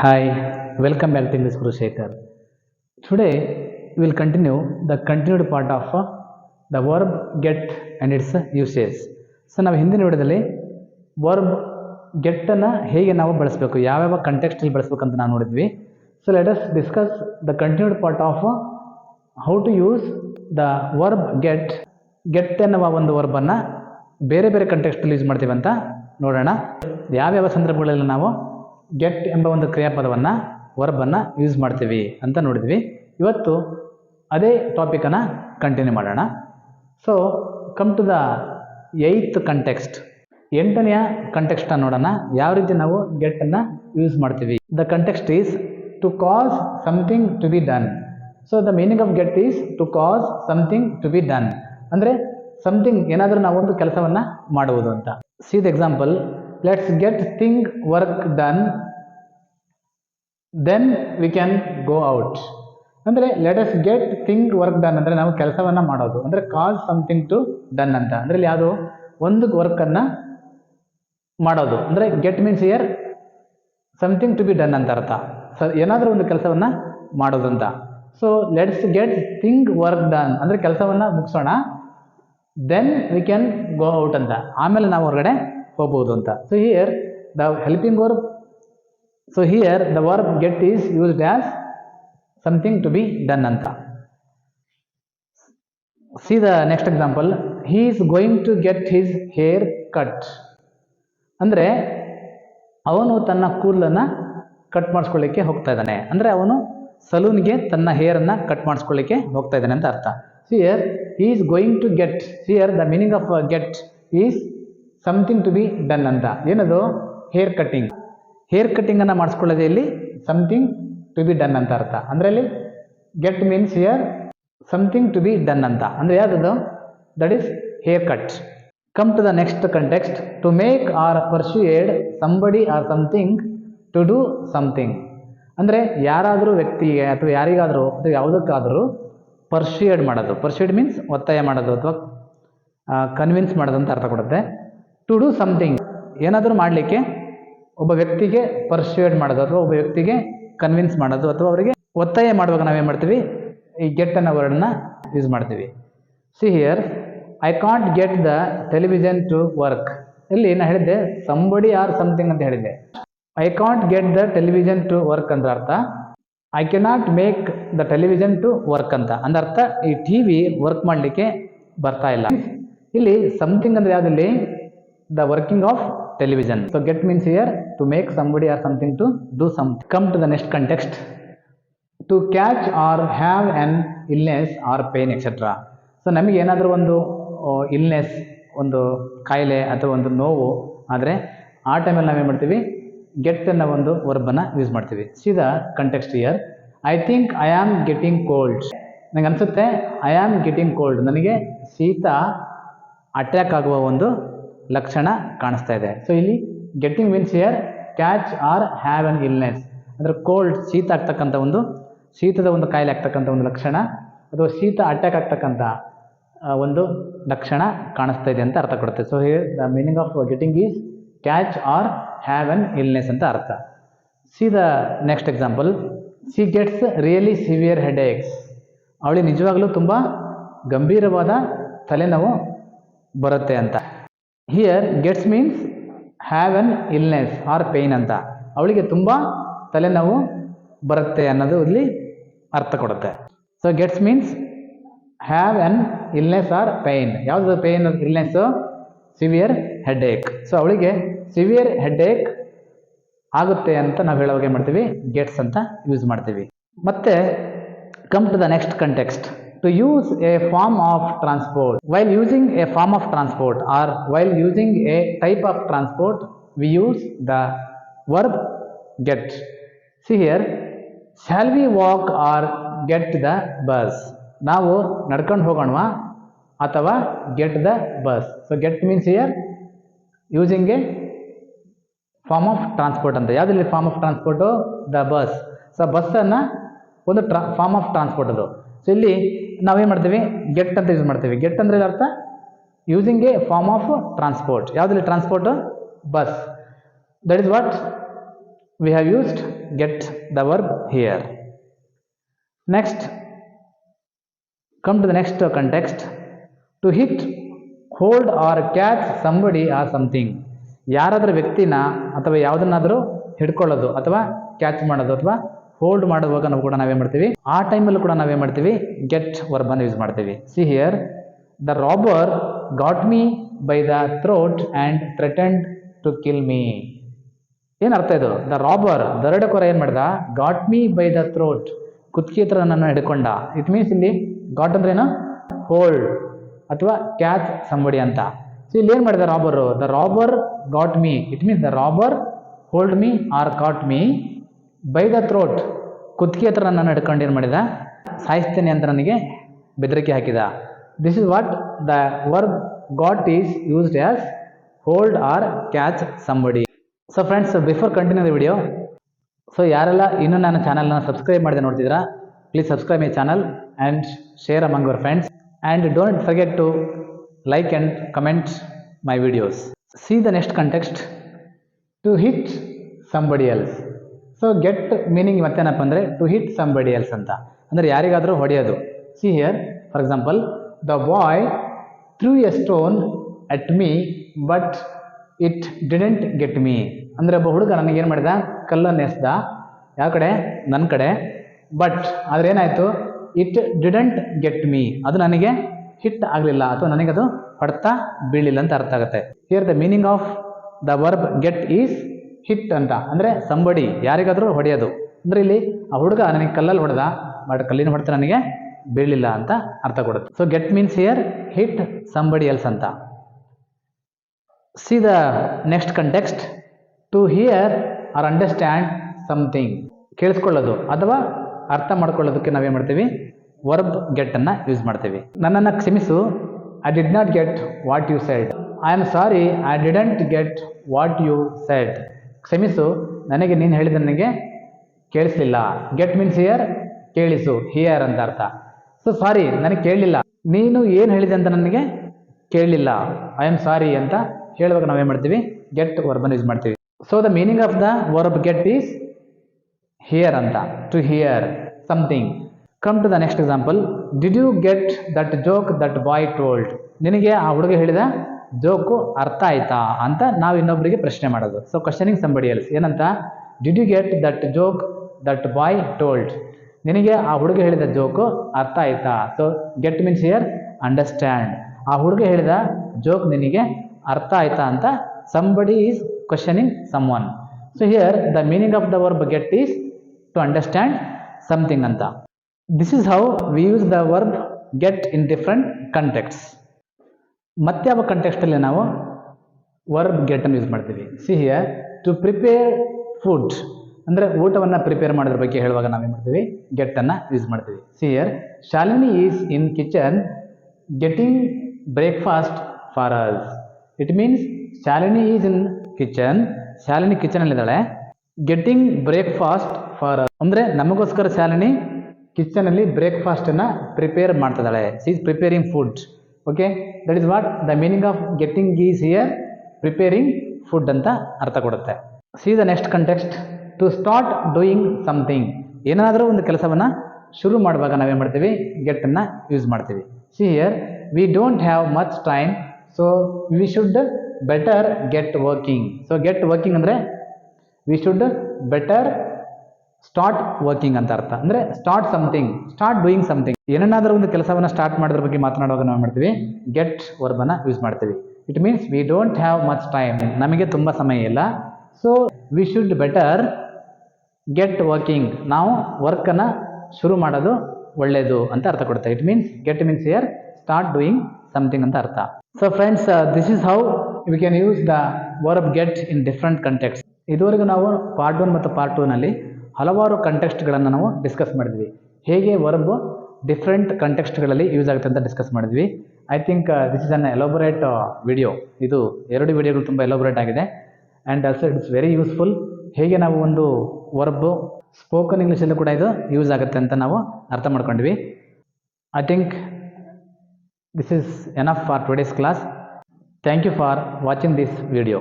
Hi, welcome back to English Guru Shekhar. Today we will continue the continued part of the verb get and its uses. So ನಾವು ಹಿಂದಿನ ವಿಡಿಯೋದಲ್ಲಿ verb get ಅನ್ನು ಹೇಗೆ ನಾವು ಬಳಸಬೇಕು, ಯಾವ್ಯಾವ ಕಂಟೆಕ್ಸ್ಟಲ್ಲಿ ಬಳಸಬೇಕು ಅಂತ ನಾವು ನೋಡಿದ್ವಿ. So let us discuss the continued part of how to use the verb get ಎನ್ನುವ ಒಂದು ವರ್ಬನ್ನು ಬೇರೆ ಬೇರೆ ಕಂಟೆಕ್ಸ್ಟಲ್ಲಿ ಯೂಸ್ ಮಾಡ್ತೀವಿ ಅಂತ ನೋಡೋಣ. ಯಾವ್ಯಾವ ಸಂದರ್ಭಗಳಲ್ಲಿ ನಾವು ಗೆಟ್ ಎಂಬ ಒಂದು ಕ್ರಿಯಾಪದವನ್ನು ವರ್ಬನ್ನು ಯೂಸ್ ಮಾಡ್ತೀವಿ ಅಂತ ನೋಡಿದ್ವಿ. ಇವತ್ತು ಅದೇ ಟಾಪಿಕನ್ನು ಕಂಟಿನ್ಯೂ ಮಾಡೋಣ. So come to the 8th context, 8ನೆಯ ಕಂಟೆಕ್ಸ್ಟನ್ನು ನೋಡೋಣ, ಯಾವ ರೀತಿ ನಾವು ಗೆಟ್ಟನ್ನು ಯೂಸ್ ಮಾಡ್ತೀವಿ. The context is to cause something to be done. So the meaning of get is to cause something to be done, ಅಂದರೆ ಸಮಥಿಂಗ್ ಏನಾದರೂ ನಾವು ಒಂದು ಕೆಲಸವನ್ನು ಮಾಡುವುದು ಅಂತ. See the example, let's get thing work done then we can go out. ಅಂದರೆ let us get thing work done ಅಂದರೆ ನಾವು ಕೆಲಸವನ್ನು ಮಾಡೋದು, ಅಂದರೆ ಕಾಸ್ ಸಮಥಿಂಗ್ ಟು ಡನ್ ಅಂತ. ಅಂದರೆ ಇಲ್ಲಿ ಯಾವುದೋ ಒಂದು ವರ್ಕನ್ನು ಮಾಡೋದು, ಅಂದರೆ get means here something to be done ಅಂತ ಅರ್ಥ. ಏನಾದರೂ ಒಂದು ಕೆಲಸವನ್ನು ಮಾಡೋದು ಅಂತ. So let's get thing work done ಅಂದರೆ ಕೆಲಸವನ್ನು ಮುಗಿಸೋಣ, then we can go out ಅಂತ, ಆಮೇಲೆ ನಾವು ಹೊರಗಡೆ ಹೋಗ್ಬೋದು ಅಂತ. So here the helping verb, so here the verb get is used as something to be done ಅಂತ. See the next example, he is going to get his hair cut. ಅಂದರೆ ಅವನು ತನ್ನ ಕೂದಲನ್ನು ಕಟ್ ಮಾಡಿಸ್ಕೊಳ್ಳಿಕ್ಕೆ ಹೋಗ್ತಾ ಇದ್ದಾನೆ, ಅಂದರೆ ಅವನು ಸಲೂನ್ಗೆ ತನ್ನ ಹೇರನ್ನು ಕಟ್ ಮಾಡಿಸ್ಕೊಳ್ಳಿಕ್ಕೆ ಹೋಗ್ತಾ ಇದ್ದಾನೆ ಅಂತ ಅರ್ಥ. Here he is going to get, here the meaning of get is something to be done ಅಂತ. ಏನದು? Hair cutting. ಹೇರ್ ಕಟ್ಟಿಂಗನ್ನು ಮಾಡಿಸ್ಕೊಳ್ಳೋದೇ ಇಲ್ಲಿ ಸಮಥಿಂಗ್ ಟು ಬಿ ಡನ್ ಅಂತ ಅರ್ಥ. ಅಂದರೆ ಇಲ್ಲಿ get means here something to be done ಅಂತ, ಅಂದರೆ ಯಾವುದದು? That is hair cut. Come to the next context, to make or persuaded somebody or something to do something. ಅಂದರೆ ಯಾರಾದರೂ ವ್ಯಕ್ತಿಗೆ ಅಥವಾ ಯಾರಿಗಾದರೂ ಅಥವಾ ಯಾವುದಕ್ಕಾದರೂ ಪರ್ಸ್ಯೂಯೇಡ್ ಮಾಡೋದು. ಪರ್ಸ್ಯೂಯೇಡ್ ಮೀನ್ಸ್ ಒತ್ತಾಯ ಮಾಡೋದು ಅಥವಾ ಕನ್ವಿನ್ಸ್ ಮಾಡೋದು ಅಂತ ಅರ್ಥ ಕೊಡುತ್ತೆ. ಟು ಡೂ ಸಮಥಿಂಗ್ ಏನಾದರೂ ಮಾಡಲಿಕ್ಕೆ ಒಬ್ಬ ವ್ಯಕ್ತಿಗೆ ಪರ್ಸ್ಯೂಯೇಡ್ ಮಾಡೋದು ಅಥವಾ ಒಬ್ಬ ವ್ಯಕ್ತಿಗೆ ಕನ್ವಿನ್ಸ್ ಮಾಡೋದು ಅಥವಾ ಅವರಿಗೆ ಒತ್ತಾಯ ಮಾಡುವಾಗ ನಾವೇನು ಮಾಡ್ತೀವಿ? ಈ ಗೆಟ್ ಅನ್ನೋ ವರ್ಡನ್ನ ಯೂಸ್ ಮಾಡ್ತೀವಿ. See here, I can't get the television to work. ಇಲ್ಲಿ ನಾನು ಹೇಳಿದ್ದೆ ಸಂಬಡಿ ಆರ್ ಸಮಥಿಂಗ್ ಅಂತ ಹೇಳಿದ್ದೆ. I can't get the television to work ಅಂದ್ರೆ ಅರ್ಥ I cannot make the television to work ಅಂತ. ಅಂದರ್ಥ ಈ ಟಿ ವಿ ವರ್ಕ್ ಮಾಡಲಿಕ್ಕೆ ಬರ್ತಾ ಇಲ್ಲ. ಇಲ್ಲಿ ಸಮಥಿಂಗ್ ಅಂದರೆ ಯಾವುದಿಲ್ಲಿ? The working of television. So get means here to make somebody or something to do something. Come to the next context, to catch or have an illness or pain etc. So ನಮಗೆ ಏನಾದರೂ ಒಂದು illness, ಒಂದು ಕಾಯಿಲೆ ಅಥವಾ ಒಂದು ನೋವು ಆದರೆ ಆ ಟೈಮಲ್ಲಿ ನಾವೇನು ಮಾಡ್ತೀವಿ? ಗೆಟ್ ಅನ್ನೋ ಒಂದು ವರ್ಬನ್ನು ಯೂಸ್ ಮಾಡ್ತೀವಿ. C the context here, I think I am getting cold. ನನಗೆ ಅನಿಸುತ್ತೆ ಐ ಆಮ್ ಗೆಟಿಂಗ್ ಕೋಲ್ಡ್, ನನಗೆ ಶೀತ ಅಟ್ಯಾಕ್ ಆಗುವ ಒಂದು ಲಕ್ಷಣ ಕಾಣಿಸ್ತಾ ಇದೆ. ಸೊ ಇಲ್ಲಿ getting means here catch or have an illness, ಅಂದರೆ ಕೋಲ್ಡ್ ಶೀತ ಆಗ್ತಕ್ಕಂಥ ಒಂದು ಶೀತದ ಒಂದು ಕಾಯಿಲೆ ಆಗ್ತಕ್ಕಂಥ ಒಂದು ಲಕ್ಷಣ ಅಥವಾ ಶೀತ ಅಟ್ಯಾಕ್ ಆಗ್ತಕ್ಕಂಥ ಒಂದು ಲಕ್ಷಣ ಕಾಣಿಸ್ತಾ ಇದೆ ಅಂತ ಅರ್ಥ ಕೊಡುತ್ತೆ. So here the meaning of getting is catch or have an illness ಅಂತ ಅರ್ಥ. See the next example, she gets really severe headaches. ಅವಳಿಗೆ ನಿಜವಾಗ್ಲೂ ತುಂಬ ಗಂಭೀರವಾದ ತಲೆನೋವು ಬರುತ್ತೆ ಅಂತ. Here gets means have an illness or pain ಅಂತ. ಅವಳಿಗೆ ತುಂಬ ತಲೆನೋವು ಬರುತ್ತೆ ಅನ್ನೋದು ಇಲ್ಲಿ ಅರ್ಥ ಕೊಡುತ್ತೆ. So gets means have an illness or pain. ಯಾವುದು pain illness? Severe headache. So ಅವಳಿಗೆ ಸಿವಿಯರ್ ಹೆಡ್ಏಕ್ ಆಗುತ್ತೆ ಅಂತ ನಾವು ಹೇಳುವಾಗ ಏನು ಮಾಡ್ತೀವಿ? ಗೆಟ್ಸ್ ಅಂತ ಯೂಸ್ ಮಾಡ್ತೀವಿ. ಮತ್ತೆ come to the next context, to use a form of transport. While using a form of transport or while using a type of transport, we use the verb get. See here, shall we walk or get the bus? ನಾವು ನಡ್ಕೊಂಡು ಹೋಗೋಣವಾ ಅಥವಾ get the bus. So get means here using a form of transport ಅಂತ. ಯಾವುದಿಲ್ಲ form of transport? The bus. So ಬಸ್ಸನ್ನು ಒಂದು form of transport ಅದು. ಸೊ ಇಲ್ಲಿ ನಾವೇನು ಮಾಡ್ತೀವಿ? ಗೆಟ್ ಅಂತ ಯೂಸ್ ಮಾಡ್ತೀವಿ. ಗೆಟ್ ಅಂದರೆ ಅರ್ಥ using a form of transport. ಯಾವುದಿಲ್ಲ transport? Bus. That is what we have used get the verb here. Next, come to the next context. To hit, hold or catch somebody or something. ಯಾರಾದರೂ ವ್ಯಕ್ತಿನ ಅಥವಾ ಯಾವುದನ್ನಾದರೂ ಹಿಡ್ಕೊಳ್ಳೋದು ಅಥವಾ catch ಮಾಡೋದು ಅಥವಾ hold ಮಾಡುವಾಗ ನಾವು ಕೂಡ ನಾವೇನು ಮಾಡ್ತೀವಿ, ಆ ಟೈಮಲ್ಲೂ ಕೂಡ ನಾವೇನು ಮಾಡ್ತೀವಿ, ಗೆಟ್ ವರ್ಬನ್ನು ಯೂಸ್ ಮಾಡ್ತೀವಿ. See here, the robber got me by the throat and threatened to kill me. ಏನು ಅರ್ಥ ಇದು? ದ ರಾಬರ್, ದರೋಡೆಕೋರ ಏನು ಮಾಡ್ದ, got me by the throat, ಕುತ್ತಿಗೆ ಹತ್ರ ನನ್ನನ್ನು ಹಿಡ್ಕೊಂಡ. ಇಟ್ ಮೀನ್ಸ್ ಇಲ್ಲಿ ಗಾಟ್ ಅಂದ್ರೇನು, ಹೋಲ್ಡ್ ಅಥವಾ ಕ್ಯಾಚ್ ಸಂಬಡಿ ಅಂತ. ಸೊ ಇಲ್ಲಿ ಏನು ಮಾಡಿದ robber, the robber got me, it means the robber hold me or got me by the throat, ಕುತ್ತಿಗೆ ಹತ್ರ ನನ್ನನ್ನು ಹಿಡ್ಕೊಂಡು ಏನು ಮಾಡಿದ, ಸಾಯಿಸ್ತೇನೆ ಅಂತ ನನಗೆ ಬೆದರಿಕೆ ಹಾಕಿದ. This is what the verb got is used as hold or catch somebody. So friends, before continue the video, so ಯಾರೆಲ್ಲ ಇನ್ನೂ ನನ್ನ ಚಾನಲ್ನ ಸಬ್ಸ್ಕ್ರೈಬ್ ಮಾಡದೆ ನೋಡ್ತಿದ್ದೀರಾ, please subscribe my channel and share among your friends and don't forget to like and comment my videos. See the next context. To hit somebody else. So get meaning ಮತ್ತೇನಪ್ಪ ಅಂದರೆ to hit somebody else ಅಂತ, ಅಂದರೆ ಯಾರಿಗಾದರೂ ಹೊಡೆಯೋದು. See here, for example, the boy threw a stone at me but it didn't get me. ಅಂದರೆ ಒಬ್ಬ ಹುಡುಗ ನನಗೇನು ಮಾಡಿದ, ಕಲ್ಲನ್ನು ಎಸ್ದ, ಯಾವ ಕಡೆ, ನನ್ನ ಕಡೆ, ಬಟ್ ಆದರೆ ಏನಾಯಿತು, ಇಟ್ ಡಿಡೆಂಟ್ ಗೆಟ್ ಮೀ, ಅದು ನನಗೆ ಹಿಟ್ ಆಗಲಿಲ್ಲ ಅಥವಾ ನನಗದು ಹೊಡ್ತಾ ಬೀಳಿಲ್ಲ ಅಂತ ಅರ್ಥ ಆಗುತ್ತೆ. Here the meaning of the verb get is hit ಅಂತ, ಅಂದರೆ ಸಂಬಡಿ, ಯಾರಿಗಾದರೂ ಹೊಡೆಯೋದು. ಅಂದರೆ ಇಲ್ಲಿ ಆ ಹುಡುಗ ನನಗೆ ಕಲ್ಲಲ್ಲಿ ಹೊಡೆದ, ಬಟ್ ಕಲ್ಲಿನ ಹೊಡೆತ ನನಗೆ ಬೀಳಿಲ್ಲ ಅಂತ ಅರ್ಥ ಕೊಡುತ್ತೆ. So get means here hit somebody else ಅಂತ. See the next context. To hear or understand something, ಕೇಳಿಸ್ಕೊಳ್ಳೋದು ಅಥವಾ ಅರ್ಥ ಮಾಡ್ಕೊಳ್ಳೋದಕ್ಕೆ ನಾವೇನು ಮಾಡ್ತೀವಿ, ವರ್ಬ್ ಗೆಟ್ ಅನ್ನು ಯೂಸ್ ಮಾಡ್ತೀವಿ. ನನ್ನನ್ನು ಕ್ಷಮಿಸು, I did not get what you said. I am sorry, I didn't get what you said. ಕ್ಷಮಿಸು, ನನಗೆ ನೀನು ಹೇಳಿದ ನನಗೆ ಕೇಳಿಸಲಿಲ್ಲ. ಗೆಟ್ ಮೀನ್ಸ್ ಹಿಯರ್ ಕೇಳಿಸು, ಹಿಯರ್ ಅಂತ ಅರ್ಥ. ಸೊ ಸಾರಿ, ನನಗೆ ಕೇಳಲಿಲ್ಲ, ನೀನು ಏನು ಹೇಳಿದೆ ಅಂತ ನನಗೆ ಕೇಳಲಿಲ್ಲ, ಐ ಆಮ್ ಸಾರಿ ಅಂತ ಹೇಳುವಾಗ ನಾವೇನು ಮಾಡ್ತೀವಿ, ಗೆಟ್ ವರ್ಬನ್ನು ಯೂಸ್ ಮಾಡ್ತೀವಿ. So the meaning of the verb get is hear ಅಂತ, to hear something. Come to the next example. Did you get that joke that boy told. ನಿನಗೆ ಆ ಹುಡುಗ ಹೇಳಿದ ಜೋಕು ಅರ್ಥ ಆಯ್ತಾ ಅಂತ ನಾವು ಇನ್ನೊಬ್ಬರಿಗೆ ಪ್ರಶ್ನೆ ಮಾಡೋದು. So questioning somebody else. ಏನಂತ, did you get that joke that boy told, ನಿನಗೆ ಆ ಹುಡುಗ ಹೇಳಿದ ಜೋಕು ಅರ್ಥ ಆಯ್ತಾ. So get means here understand, ಆ ಹುಡುಗ ಹೇಳಿದ ಜೋಕ್ ನಿನಗೆ ಅರ್ಥ ಆಯ್ತಾ ಅಂತ somebody is questioning someone. So here the meaning of the verb get is to understand something ಅಂತ. This is how we use the verb get in different contexts. ಮತ್ತೆ ಯಾವ ಕಂಟೆಕ್ಸ್ಟಲ್ಲಿ ನಾವು ವರ್ಬ್ ಗೆಟ್ ಅನ್ನು ಯೂಸ್ ಮಾಡ್ತೀವಿ. See here, to prepare food, ಅಂದರೆ ಊಟವನ್ನು prepare ಮಾಡೋದ್ರ ಬಗ್ಗೆ ಹೇಳುವಾಗ ನಾವೇನು ಮಾಡ್ತೀವಿ, ಗೆಟ್ ಅನ್ನು ಯೂಸ್ ಮಾಡ್ತೀವಿ. See here, Shalini is in kitchen getting breakfast for us. It means Shalini is in kitchen, Shalini ಕಿಚನಲ್ಲಿದ್ದಾಳೆ, ಗೆಟಿಂಗ್ ಬ್ರೇಕ್ಫಾಸ್ಟ್ ಫಾರ್ ಅಸ್ ಅಂದರೆ ನಮಗೋಸ್ಕರ ಶಾಲಿನಿ ಕಿಚನಲ್ಲಿ ಬ್ರೇಕ್ಫಾಸ್ಟನ್ನು ಪ್ರಿಪೇರ್ ಮಾಡ್ತಿದ್ದಾಳೆ. She is preparing food. Okay, that is what the meaning of getting is here, preparing food ಅಂತ ಅರ್ಥ ಕೊಡುತ್ತೆ. See the next context. To start doing something, ಏನಾದರೂ ಒಂದು ಕೆಲಸವನ್ನು ಶುರು ಮಾಡುವಾಗ ನಾವೇನು ಮಾಡ್ತೀವಿ, ಗೆಟ್ಟನ್ನು ಯೂಸ್ ಮಾಡ್ತೀವಿ. See here, we don't have much time so we should better get working. So get working ಅಂದರೆ we should better start working ಅಂತ ಅರ್ಥ. ಅಂದರೆ start something, start doing something, ಏನನ್ನಾದರೂ ಒಂದು ಕೆಲಸವನ್ನು ಸ್ಟಾರ್ಟ್ ಮಾಡೋದ್ರ ಬಗ್ಗೆ ಮಾತನಾಡುವಾಗ ನಾವು ಮಾಡ್ತೀವಿ, ಗೆಟ್ ವರ್ಬನ್ನು ಯೂಸ್ ಮಾಡ್ತೀವಿ. It means we don't have much time, ನಮಗೆ ತುಂಬ ಸಮಯ ಇಲ್ಲ, so we should better get working, ನಾವು ವರ್ಕನ್ನು ಶುರು ಮಾಡೋದು ಒಳ್ಳೆಯದು ಅಂತ ಅರ್ಥ ಕೊಡುತ್ತೆ. It means get means here start doing something ಅಂತ ಅರ್ಥ. So friends, this is how we can use the verb get in different context. ಇದುವರೆಗೂ ನಾವು ಪಾರ್ಟ್ 1 ಮತ್ತು ಪಾರ್ಟ್ 2ನಲ್ಲಿ ಹಲವಾರು ಕಂಟೆಕ್ಸ್ಟ್ಗಳನ್ನು ನಾವು ಡಿಸ್ಕಸ್ ಮಾಡಿದ್ವಿ. ಹೇಗೆ ವರ್ಬ್ ಡಿಫ್ರೆಂಟ್ ಕಂಟೆಕ್ಸ್ಟ್ಗಳಲ್ಲಿ ಯೂಸ್ ಆಗುತ್ತೆ ಅಂತ ಡಿಸ್ಕಸ್ ಮಾಡಿದ್ವಿ. I think this is an elaborate video. ಇದು 2 ವಿಡಿಯೋಗಳು ತುಂಬ ಎಲಾಬೊರೇಟ್ ಆಗಿದೆ and also it's very useful. ಹೇಗೆ ನಾವು ಒಂದು ವರ್ಬ್ ಸ್ಪೋಕನ್ ಇಂಗ್ಲೀಷಲ್ಲೂ ಕೂಡ ಇದು ಯೂಸ್ ಆಗುತ್ತೆ ಅಂತ ನಾವು ಅರ್ಥ ಮಾಡ್ಕೊಂಡ್ವಿ. I think this is enough for today's class. Thank you for watching this video.